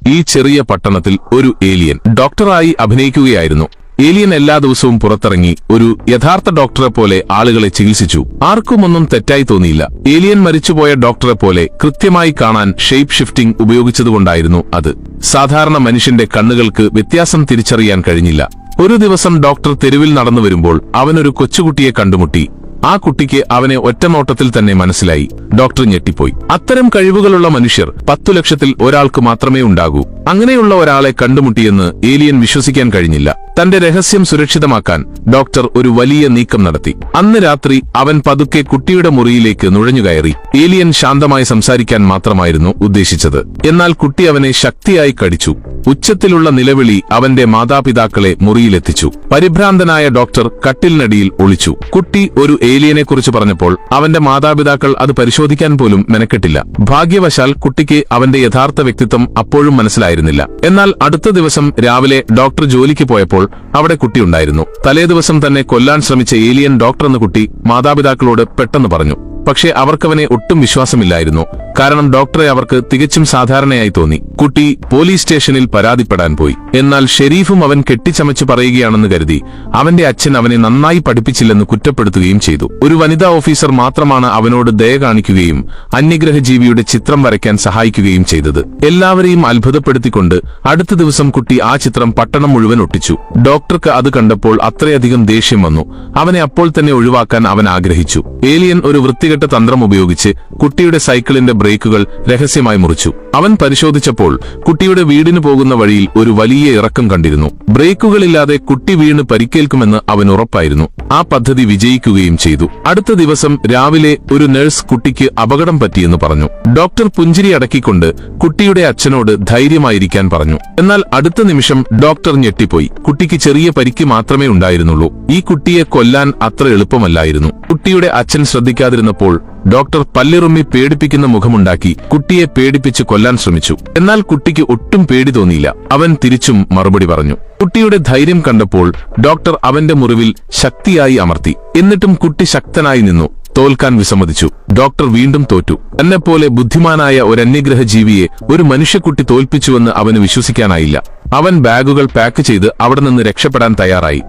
ഈ ചെറിയ പട്ടണത്തിൽ ഒരു ഏലിയൻ ഡോക്ടറായി അഭിനയിക്കുകയായിരുന്നു. ഏലിയൻ എല്ലാ ദിവസവും പുറത്തിറങ്ങി ഒരു യഥാർത്ഥ ഡോക്ടറെ പോലെ ആളുകളെ ചികിത്സിച്ചു. ആർക്കുമൊന്നും തെറ്റായി തോന്നിയില്ല. ഏലിയൻ മരിച്ചുപോയ ഡോക്ടറെ പോലെ കൃത്യമായി കാണാൻ ഷേപ്പ് ഷിഫ്റ്റിംഗ് ഉപയോഗിച്ചതുകൊണ്ടായിരുന്നു അത്. സാധാരണ മനുഷ്യന്റെ കണ്ണുകൾക്ക് വ്യത്യാസം തിരിച്ചറിയാൻ കഴിഞ്ഞില്ല. ഒരു ദിവസം ഡോക്ടർ തെരുവിൽ നടന്നു വരുമ്പോൾ അവനൊരു കൊച്ചുകുട്ടിയെ കണ്ടുമുട്ടി. ആ കുട്ടിക്ക് അവനെ ഒറ്റനോട്ടത്തിൽ തന്നെ മനസ്സിലായി. ഡോക്ടർ ഞെട്ടിപ്പോയി. അത്തരം കഴിവുകളുള്ള മനുഷ്യർ 10 ലക്ഷത്തിൽ ഒരാൾക്ക് മാത്രമേ ഉണ്ടാകൂ. അങ്ങനെയുള്ള ഒരാളെ കണ്ടുമുട്ടിയെന്ന് ഏലിയൻ വിശ്വസിക്കാൻ കഴിഞ്ഞില്ല. തന്റെ രഹസ്യം സുരക്ഷിതമാക്കാൻ ഡോക്ടർ ഒരു വലിയ നീക്കം നടത്തി. അന്ന് രാത്രി അവൻ പതുക്കെ കുട്ടിയുടെ മുറിയിലേക്ക് നുഴഞ്ഞുകയറി. ഏലിയൻ ശാന്തമായി സംസാരിക്കാൻ മാത്രമായിരുന്നു ഉദ്ദേശിച്ചത്. എന്നാൽ കുട്ടി അവനെ ശക്തിയായി കടിച്ചു. ഉച്ചത്തിലുള്ള നിലവിളി അവന്റെ മാതാപിതാക്കളെ മുറിയിലെത്തിച്ചു. പരിഭ്രാന്തനായ ഡോക്ടർ കട്ടിലിനടിയിൽ ഒളിച്ചു. കുട്ടി ഒരു ഏലിയനെക്കുറിച്ച് പറഞ്ഞപ്പോൾ അവന്റെ മാതാപിതാക്കൾ അത് പരിശോധിക്കാൻ പോലും മെനക്കെട്ടില്ല. ഭാഗ്യവശാൽ കുട്ടിക്ക് അവന്റെ യഥാർത്ഥ വ്യക്തിത്വം അപ്പോഴും മനസ്സിലായിരുന്നില്ല. എന്നാൽ അടുത്ത ദിവസം രാവിലെ ഡോക്ടർ ജോലിക്ക് പോയപ്പോൾ അവിടെ കുട്ടിയുണ്ടായിരുന്നു. തലേദിവസം തന്നെ കൊല്ലാൻ ശ്രമിച്ച ഏലിയൻ ഡോക്ടറെന്ന് കുട്ടി മാതാപിതാക്കളോട് പെട്ടെന്ന് പറഞ്ഞു. പക്ഷേ അവർക്കവനെ ഒട്ടും വിശ്വാസമില്ലായിരുന്നു. കാരണം ഡോക്ടറെ അവർക്ക് തികച്ചും സാധാരണയായി തോന്നി. കുട്ടി പോലീസ് സ്റ്റേഷനിൽ പരാതിപ്പെടാൻ പോയി. എന്നാൽ ഷെരീഫും അവൻ കെട്ടിച്ചമച്ചു പറയുകയാണെന്ന് കരുതി അവന്റെ അച്ഛൻ അവനെ നന്നായി പഠിപ്പിച്ചില്ലെന്ന് കുറ്റപ്പെടുത്തുകയും ചെയ്തു. ഒരു വനിതാ ഓഫീസർ മാത്രമാണ് അവനോട് ദയ കാണിക്കുകയും അന്യഗ്രഹ ജീവിയുടെ ചിത്രം വരയ്ക്കാൻ സഹായിക്കുകയും ചെയ്തത്. എല്ലാവരെയും അത്ഭുതപ്പെടുത്തിക്കൊണ്ട് അടുത്ത ദിവസം കുട്ടി ആ ചിത്രം പട്ടണം മുഴുവൻ ഒട്ടിച്ചു. ഡോക്ടർക്ക് അത് കണ്ടപ്പോൾ അത്രയധികം ദേഷ്യം വന്നു. അവനെ അപ്പോൾ തന്നെ ഒഴിവാക്കാൻ അവൻ ആഗ്രഹിച്ചു. ഏലിയൻ ഒരു വൃത്തികെട്ട തന്ത്രം ഉപയോഗിച്ച് കുട്ടിയുടെ സൈക്കിളിന്റെ ബ്രേക്കുകൾ രഹസ്യമായി മുറിച്ചു. അവൻ പരിശോധിച്ചപ്പോൾ കുട്ടിയുടെ വീടിന് പോകുന്ന വഴിയിൽ ഒരു വലിയ ഇറക്കം കണ്ടിരുന്നു. ബ്രേക്കുകളില്ലാതെ കുട്ടി വീണ് പരിക്കേൽക്കുമെന്ന് അവൻ ഉറപ്പായിരുന്നു. ആ പദ്ധതി വിജയിക്കുകയും ചെയ്തു. അടുത്ത ദിവസം രാവിലെ ഒരു നഴ്സ് കുട്ടിക്ക് അപകടം പറ്റിയെന്ന് പറഞ്ഞു. ഡോക്ടർ പുഞ്ചിരി അടക്കിക്കൊണ്ട് കുട്ടിയുടെ അച്ഛനോട് ധൈര്യമായിരിക്കാൻ പറഞ്ഞു. എന്നാൽ അടുത്ത നിമിഷം ഡോക്ടർ ഞെട്ടിപ്പോയി. കുട്ടിക്ക് ചെറിയ പരിക്ക് മാത്രമേ ഉണ്ടായിരുന്നുള്ളൂ. ഈ കുട്ടിയെ കൊല്ലാൻ അത്ര എളുപ്പമല്ലായിരുന്നു. കുട്ടിയുടെ അച്ഛൻ ശ്രദ്ധിക്കാതിരുന്നപ്പോൾ ഡോക്ടർ പല്ലിറുമ്മി പേടിപ്പിക്കുന്ന മുഖമുണ്ടാക്കി കുട്ടിയെ പേടിപ്പിച്ച് കൊല്ലാൻ ശ്രമിച്ചു. എന്നാൽ കുട്ടിക്ക് ഒട്ടും പേടി തോന്നിയില്ല. അവൻ തിരിച്ചും മറുപടി പറഞ്ഞു. കുട്ടിയുടെ ധൈര്യം കണ്ടപ്പോൾ ഡോക്ടർ അവന്റെ മുറിവിൽ ശക്തിയായി അമർത്തി. എന്നിട്ടും കുട്ടി ശക്തനായി നിന്നു. തോൽക്കാൻ വിസമ്മതിച്ചു. ഡോക്ടർ വീണ്ടും തോറ്റു. എന്നെപ്പോലെ ബുദ്ധിമാനായ ഒരു അന്യഗ്രഹ ജീവിയെ ഒരു മനുഷ്യക്കുട്ടി തോൽപ്പിച്ചുവെന്ന് അവന് വിശ്വസിക്കാനായില്ല. അവൻ ബാഗുകൾ പാക്ക് ചെയ്ത് അവിടെ നിന്ന് രക്ഷപ്പെടാൻ തയ്യാറായി.